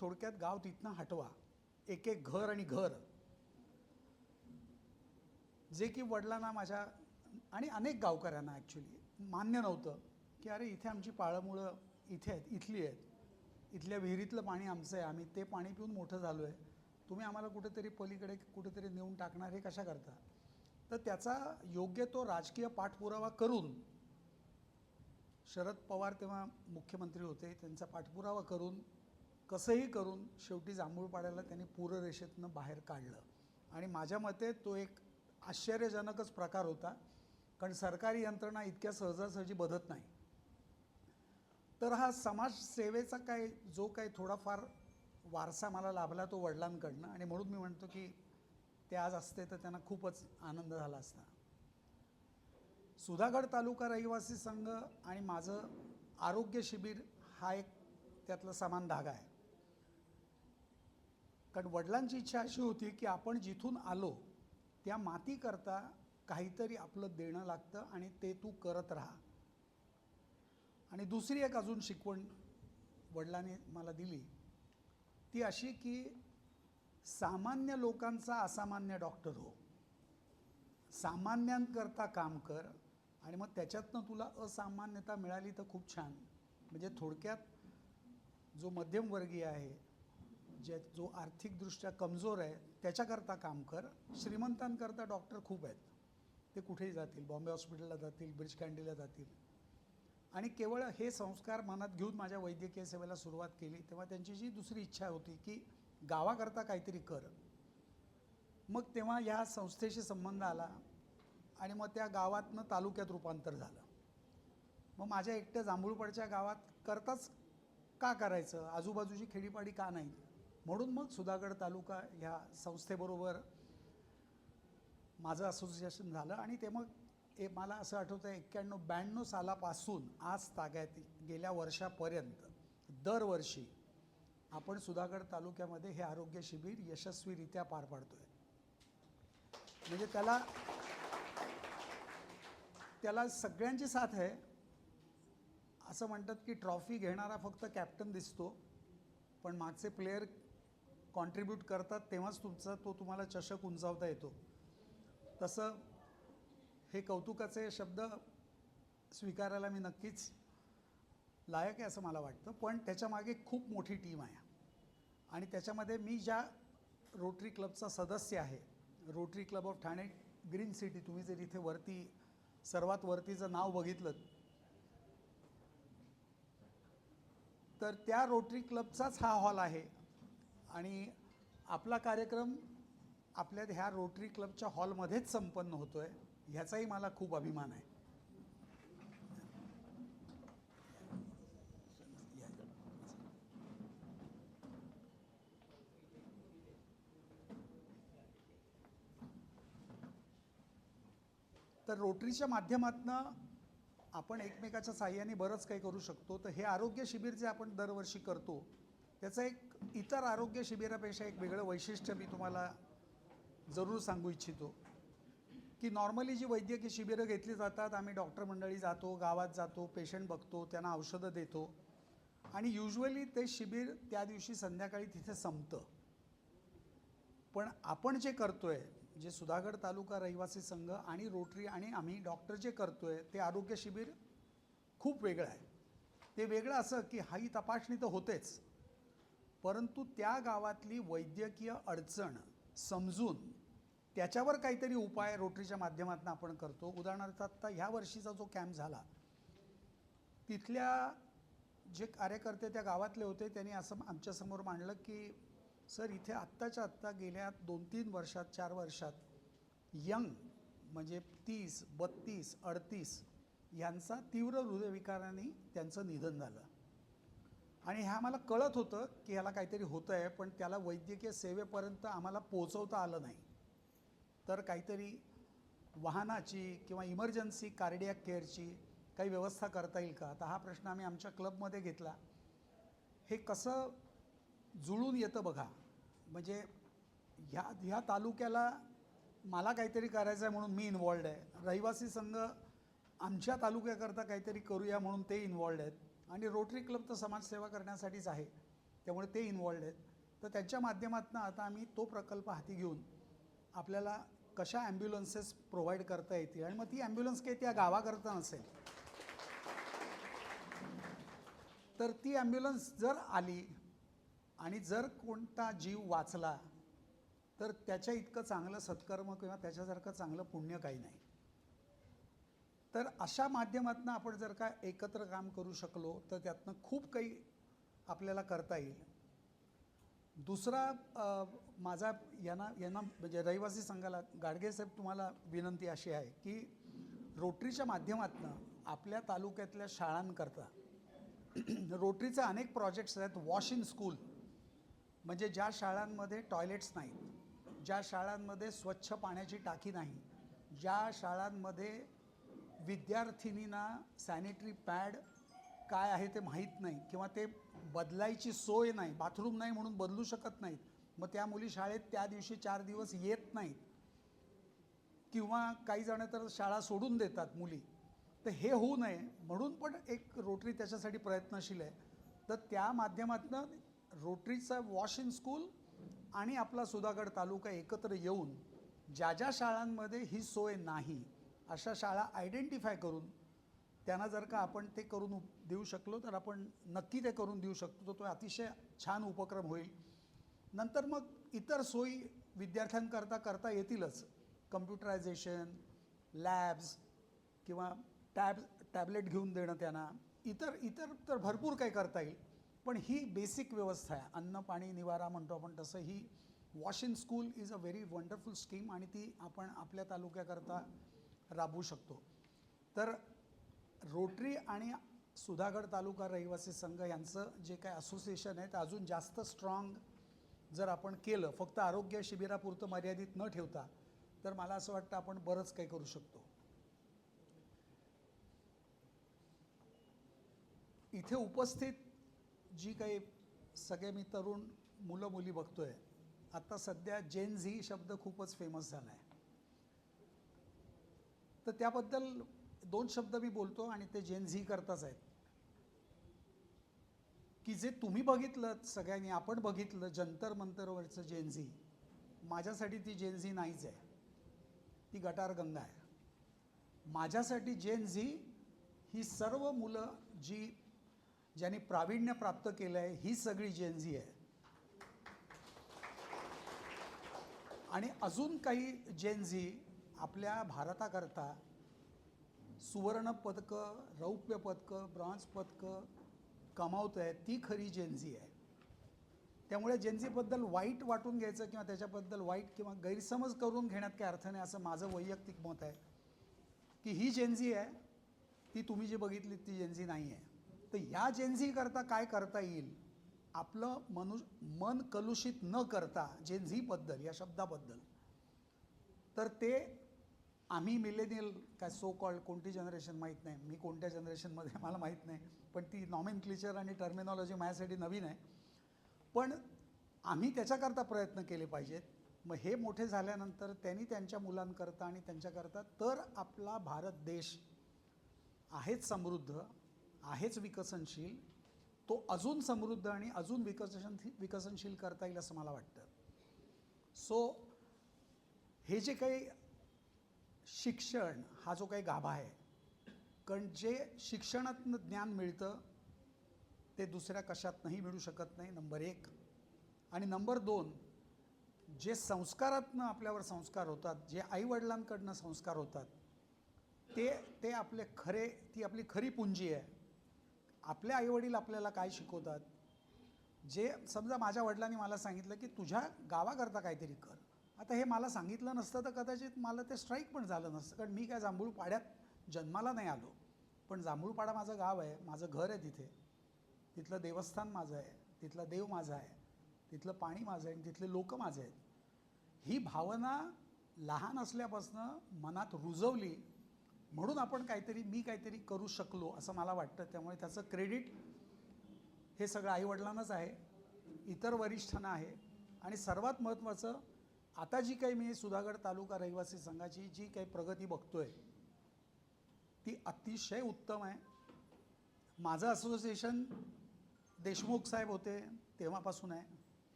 थोडक्यात गाव तिथनं हटवा, एक एक घर आणि घर, जे की वडिलांना माझ्या आणि अनेक गावकऱ्यांना ॲक्च्युली मान्य नव्हतं की अरे इथे आमची पाळंमुळं इथे आहेत, इथली आहेत, इथल्या विहिरीतलं पाणी आमचं आहे, आम्ही ते पाणी पिऊन मोठं झालो आहे, तुम्ही आम्हाला कुठेतरी पलीकडे कुठेतरी नेऊन टाकणार, हे कशा करता? तर त्याचा योग्य तो राजकीय पाठपुरावा करून, शरद पवार तेव्हा मुख्यमंत्री होते, त्यांचा पाठपुरावा करून कसंही करून शेवटी जांभूळपाड्याला त्यांनी पूररेषेतनं बाहेर काढलं. आणि माझ्या मते तो एक आश्चर्यजनकच प्रकार होता, कारण सरकारी यंत्रणा इतक्या सहजासहजी बदलत नाही. तर हा समाजसेवेचा जो काही थोडाफार वारसा मला लाभला तो वडिलांकडनं, आणि म्हणून मी म्हणतो की ते आज असते तर त्यांना खूपच आनंद झाला असता. सुधागड तालुका रहिवासी संघ आणि माझं आरोग्य शिबिर हा एक त्यातला समान धागा आहे. कारण वडिलांची इच्छा अशी होती की आपण जिथून आलो त्या मातीकरता काहीतरी आपलं देणं लागतं आणि ते तू करत राहा. आणि दुसरी एक अजून शिकवण वडिलांनी मला दिली ती अशी की सामान्य लोकांचा असामान्य डॉक्टर हो, सामान्यांकरता काम कर आणि मग त्याच्यातनं तुला असामान्यता मिळाली तर खूप छान. म्हणजे थोडक्यात जो मध्यमवर्गीय आहे, जो आर्थिकदृष्ट्या कमजोर आहे त्याच्याकरता काम कर. श्रीमंतांकरता डॉक्टर खूप आहेत, ते कुठेही जातील, बॉम्बे हॉस्पिटलला जातील, ब्रिज कँडीला जातील. आणि केवळ हे संस्कार मनात घेऊन माझ्या वैद्यकीय सेवेला सुरुवात केली तेव्हा त्यांची जी दुसरी इच्छा होती की गावाकरता काहीतरी कर. मग तेव्हा ह्या संस्थेशी संबंध आला आणि मग त्या गावातनं तालुक्यात रूपांतर झालं. मग माझ्या एकट्या जांभूळपाडच्या गावात करताच का करायचं, आजूबाजूची खेडीपाडी का नाही, म्हणून मग सुधागड तालुका ह्या संस्थेबरोबर माझं असोसिएशन झालं. आणि ते मग मला असं आठवतं 91-92 सालापासून आज ताग्यात गेल्या वर्षापर्यंत दरवर्षी आपण सुधागड तालुक्यामध्ये हे आरोग्य शिबिर यशस्वीरित्या पार पाडतो आहे. म्हणजे त्याला सगळ्यांची साथ आहे. असं म्हणतात की ट्रॉफी घेणारा फक्त कॅप्टन दिसतो, पण मागचे प्लेयर कॉन्ट्रीब्यूट करतात तेव्हाच तुम्हाला चषक उंचावता येतो. तसं हे कौतुकाचे शब्द स्वीकारायला मी नक्कीच लायक आहे असं मला वाटतं. पण त्याच्यामागे खूप मोठी टीम आहे आणि त्याच्यामध्ये मी ज्या रोटरी क्लबचा सदस्य आहे, rotary club of Thane green city, तुम्ही जर इथे वरती सर्वात वरतीचं नाव बघितलं तर त्या रोटरी क्लबचाच हा हॉल आहे. आणि आपला कार्यक्रम आपल्या ह्या रोटरी क्लबच्या हॉलमध्येच संपन्न होतो आहे, ह्याचाही मला खूप अभिमान आहे. तर रोटरीच्या माध्यमातून आपण एकमेकाच्या साह्याने बरंच काही करू शकतो. तर हे आरोग्य शिबिर जे आपण दरवर्षी करतो त्याचं एक इतर आरोग्य शिबिरापेक्षा एक वेगळं वैशिष्ट्य मी तुम्हाला जरूर सांगू इच्छितो की नॉर्मली जी वैद्यकीय शिबिरं घेतली जातात, आम्ही डॉक्टर मंडळी जातो, गावात जातो, पेशंट बघतो, त्यांना औषधं देतो आणि युजली ते शिबिर त्या दिवशी संध्याकाळी तिथे संपतं. पण आपण जे करतोय, जे सुधागड तालुका रहिवासी संघ आणि रोटरी आणि आम्ही डॉक्टर जे करतोय ते आरोग्य शिबिर खूप वेगळं आहे. ते वेगळं असं की ही तपासणी तर होतेच, परंतु त्या गावातली वैद्यकीय अडचण समजून त्याच्यावर काहीतरी उपाय रोटरीच्या माध्यमातून आपण करतो. उदाहरणार्थ आत्ता ह्या वर्षीचा जो कॅम्प झाला तिथल्या जे कार्यकर्ते त्या गावातले होते त्यांनी असं आमच्यासमोर मांडलं की सर इथे आत्ताच्या आत्ता गेल्या 2-3 वर्षात 4 वर्षात यंग म्हणजे 30, 32, 38 यांचा तीव्र हृदयविकाराने त्यांचं निधन झालं. आणि ह्या आम्हाला कळत होतं की ह्याला काहीतरी होतं आहे, पण त्याला वैद्यकीय सेवेपर्यंत आम्हाला पोहोचवता आलं नाही. तर काहीतरी वाहनाची किंवा इमर्जन्सी कार्डियक केअरची काही व्यवस्था करता येईल का? तर हा प्रश्न आम्ही आमच्या क्लबमध्ये घेतला. हे कसं जुळून येतं बघा. म्हणजे ह्या तालुक्याला मला काहीतरी करायचं आहे म्हणून मी इन्वॉल्ड आहे, रहिवासी संघ आमच्या तालुक्याकरता काहीतरी करूया म्हणून ते इन्वॉल्ड आहेत आणि रोटरी क्लब तर समाजसेवा करण्यासाठीच आहे. त्यामुळे ते इन्वॉल्ड आहेत. तर त्यांच्या माध्यमातून आता आम्ही तो प्रकल्प हाती घेऊन आपल्याला कशा ॲम्ब्युलन्सेस प्रोव्हाइड करता येतील, आणि मग ती ॲम्ब्युलन्स काही त्या गावाकरता नसेल, तर ती ॲम्ब्युलन्स जर आली आणि जर कोणता जीव वाचला तर त्याच्या इतकं चांगलं सत्कर्म किंवा त्याच्यासारखं चांगलं पुण्य काही नाही. तर अशा माध्यमातून आपण जर का एकत्र काम करू शकलो तर त्यातनं खूप काही आपल्याला करता येईल. दुसरा माझा यांना म्हणजे रहिवासी संघाला, गाडगे साहेब, तुम्हाला विनंती अशी आहे की रोटरीच्या माध्यमातून आपल्या तालुक्यातल्या शाळांकरता रोटरीचे अनेक प्रोजेक्ट्स आहेत. वॉश इन स्कूल, म्हणजे ज्या शाळांमध्ये टॉयलेट्स नाहीत, ज्या शाळांमध्ये स्वच्छ पाण्याची टाकी नाही, ज्या शाळांमध्ये विद्यार्थिनींना सॅनिटरी पॅड काय आहे ते माहीत नाही किंवा ते बदलायची सोय नाही, बाथरूम नाही म्हणून बदलू शकत नाहीत, मग त्या मुली शाळेत त्या दिवशी 4 दिवस येत नाहीत किंवा काही जण तर शाळा सोडून देतात मुली. तर हे होऊ नये म्हणून पण एक रोटरी त्याच्यासाठी प्रयत्नशील आहे. तर त्या माध्यमातून रोटरीचा वॉश इन स्कूल आणि आपला सुधागड तालुका एकत्र येऊन ज्या ज्या शाळांमध्ये ही सोय नाही अशा शाळा आयडेंटिफाय करून त्यांना जर का आपण ते करून देऊ शकलो तर आपण नक्की ते करून देऊ शकतो. तो अतिशय छान उपक्रम होईल. नंतर मग इतर सोयी विद्यार्थ्यांकरता करता येतीलच. कम्प्युटरायझेशन, लॅब्स किंवा टॅबलेट घेऊन देणं त्यांना, इतर तर भरपूर काही करता येईल. पण ही बेसिक व्यवस्था आहे, अन्न पाणी निवारा म्हणतो आपण तसं, ही wash in school is a very wonderful scheme आणि ती आपण आपल्या तालुक्याकरता राबवू शकतो. तर रोटरी आणि सुधागड तालुका रहिवासी संघ यांचं जे काय असोसिएशन आहे ते अजून जास्त स्ट्रॉंग जर आपण केलं, फक्त आरोग्य शिबिरापुरतं मर्यादित न ठेवता, तर मला असं वाटतं आपण बरंच काही करू शकतो. इथे उपस्थित जी काही सगळे मी तरुण मुलं मुली बघतोय, आता सध्या जेन झी शब्द खूपच फेमस झाला आहे. तर त्याबद्दल 2 शब्द मी बोलतो आणि ते जेन झी करताच आहेत. की जे तुम्ही बघितलं, सगळ्यांनी आपण बघितलं जंतर मंतरवरचं जेन झी, माझ्यासाठी ती जेन झी नाहीच आहे, ती गटार गंगा आहे. माझ्यासाठी जेन झी ही सर्व मुलं ज्यांनी प्रावीण्य प्राप्त केलं आहे, ही सगळी जेन झी आहे. आणि अजून काही जेन झी आपल्या भारताकरता सुवर्ण पदकं, रौप्य पदकं, ब्रॉन्झ पदकं कमावत आहे, ती खरी जेन झी आहे. त्यामुळे जेन झीबद्दल वाईट वाटून घ्यायचं किंवा त्याच्याबद्दल वाईट किंवा गैरसमज करून घेण्यात काही अर्थ नाही, असं माझं वैयक्तिक मत आहे. की ही जेन झी आहे, ती तुम्ही जी बघितली ती जेन झी नाही आहे. तर या जेन झी करता काय करता येईल, आपलं मन कलुषित न करता जेन झीबद्दल, या शब्दाबद्दल, तर ते आम्ही मिलेनियल काय सो कॉल्ड कोणती जनरेशन माहीत नाही, मी कोणत्या जनरेशनमध्ये मला माहीत नाही, पण ती नॉमेनक्लेचर आणि टर्मिनॉलॉजी माझ्यासाठी नवीन आहे. पण आम्ही त्याच्याकरता प्रयत्न केले पाहिजेत. मग हे मोठे झाल्यानंतर त्यांनी त्यांच्या मुलांकरता आणि त्यांच्याकरता, तर आपला भारत देश आहेच समृद्ध, आहेच विकसनशील, तो अजून समृद्ध आणि अजून विकसनशील करता येईल असं मला वाटतं. सो हे जे काही शिक्षण, हा जो काही गाभा आहे, कारण जे शिक्षणातनं ज्ञान मिळतं ते दुसऱ्या कशातनंही मिळू शकत नाही, नंबर 1. आणि नंबर 2, जे संस्कारातनं आपल्यावर संस्कार होतात, जे आईवडिलांकडनं संस्कार होतात, ते आपले ती आपली खरी पुंजी आहे. आपले आईवडील आपल्याला काय शिकवतात, जे समजा माझ्या वडिलांनी मला सांगितलं की तुझ्या गावाकरता काहीतरी कर, आता हे मला सांगितलं नसतं तर कदाचित मला ते स्ट्राईक पण झालं नसतं, कारण मी काय जांभूळपाड्यात जन्माला नाही आलो. पण जांभूळपाडा माझं गाव आहे, माझं घर आहे तिथे, तिथलं देवस्थान माझं आहे, तिथला देव माझा आहे, तिथलं पाणी माझं आहे, तिथले लोक माझे आहेत. ही भावना लहान असल्यापासून मनात रुजवली म्हणून मी काहीतरी करू शकलो असं मला वाटतं. त्यामुळे त्याचं क्रेडिट हे सगळं आईवडिलांनाच आहे, इतर वरिष्ठांना आहे. आणि सर्वात महत्त्वाचं, आता जी काही मी सुधागड तालुका रहिवासी संघाची जी काही प्रगती बघतोय ती अतिशय उत्तम आहे. माझं असोसिएशन देशमुख साहेब होते, तेव्हापासून आहे.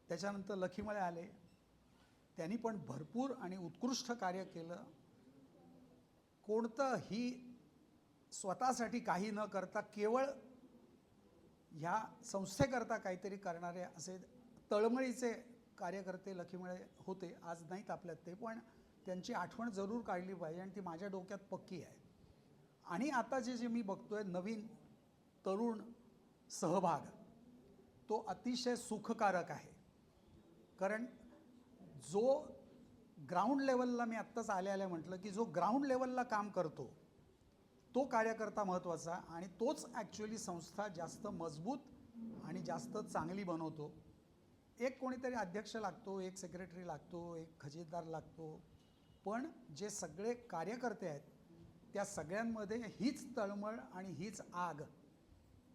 त्याच्यानंतर लखीमळे आले, त्यांनी पण भरपूर आणि उत्कृष्ट कार्य केलं. कोणतंही स्वतःसाठी काही न करता केवळ ह्या संस्थेकरता काहीतरी करणारे असे तळमळीचे कार्यकर्ते लखीमळे होते. आज नाहीत आपल्यात ते, पण त्यांची आठवण जरूर काढली पाहिजे आणि ती माझ्या डोक्यात पक्की आहे. आणि आता जे मी बघतोय नवीन तरुण सहभाग, तो अतिशय सुखकारक आहे. कारण जो ग्राउंड लेवलला, मी आत्ताच आल्या म्हटलं की जो ग्राउंड लेवलला काम करतो तो कार्यकर्ता महत्त्वाचा, आणि तोच ॲक्च्युली संस्था जास्त मजबूत आणि जास्त चांगली बनवतो. एक कोणीतरी अध्यक्ष लागतो, एक सेक्रेटरी लागतो, एक खजिनदार लागतो, पण जे सगळे कार्यकर्ते आहेत त्या सगळ्यांमध्ये हीच तळमळ आणि हीच आग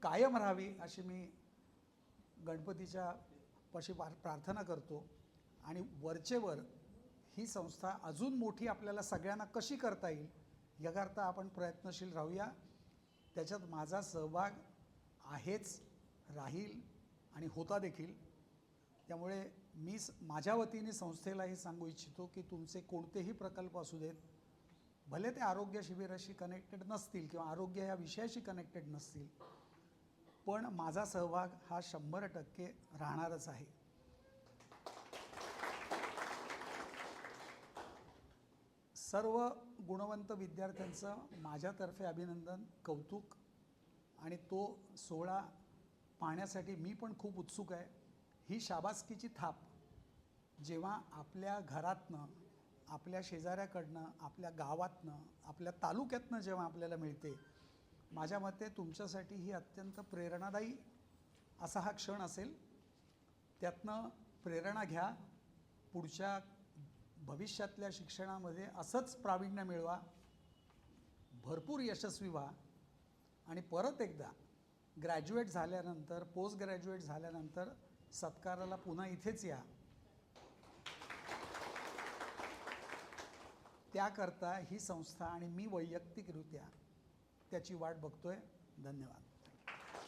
कायम राहावी अशी मी गणपतीच्या पाशी प्रार्थना करतो. आणि वरचेवर ही संस्था अजून मोठी आपल्याला सगळ्यांना कशी करता येईल याकरता आपण प्रयत्नशील राहूया. त्याच्यात माझा सहभाग आहेच, राहील आणि होता देखील. त्यामुळे मी माझ्या वतीने संस्थेलाही सांगू इच्छितो की तुमचे कोणतेही प्रकल्प असू देत, भले ते आरोग्य शिबिराशी कनेक्टेड नसतील किंवा आरोग्य या विषयाशी कनेक्टेड नसतील, पण माझा सहभाग हा 100% राहणारच आहे. सर्व गुणवंत विद्यार्थ्यांचं माझ्यातर्फे अभिनंदन, कौतुक, आणि तो सोहळा पाहण्यासाठी मी पण खूप उत्सुक आहे. ही शाबासकीची थाप जेव्हा आपल्या घरातनं, आपल्या शेजाऱ्याकडनं, आपल्या गावातनं, आपल्या तालुक्यातनं जेव्हा आपल्याला मिळते, माझ्या मते तुमच्यासाठी ही अत्यंत प्रेरणादायी असा हा क्षण असेल. त्यातनं प्रेरणा घ्या, पुढच्या भविष्यातल्या शिक्षणामध्ये असंच प्रावीण्य मिळवा, भरपूर यशस्वी व्हा, आणि परत एकदा ग्रॅज्युएट झाल्यानंतर, पोस्ट ग्रॅज्युएट झाल्यानंतर सत्काराला पुन्हा इथेच या. त्याकरता ही संस्था आणि मी वैयक्तिकरित्या त्याची वाट बघतोय. धन्यवाद.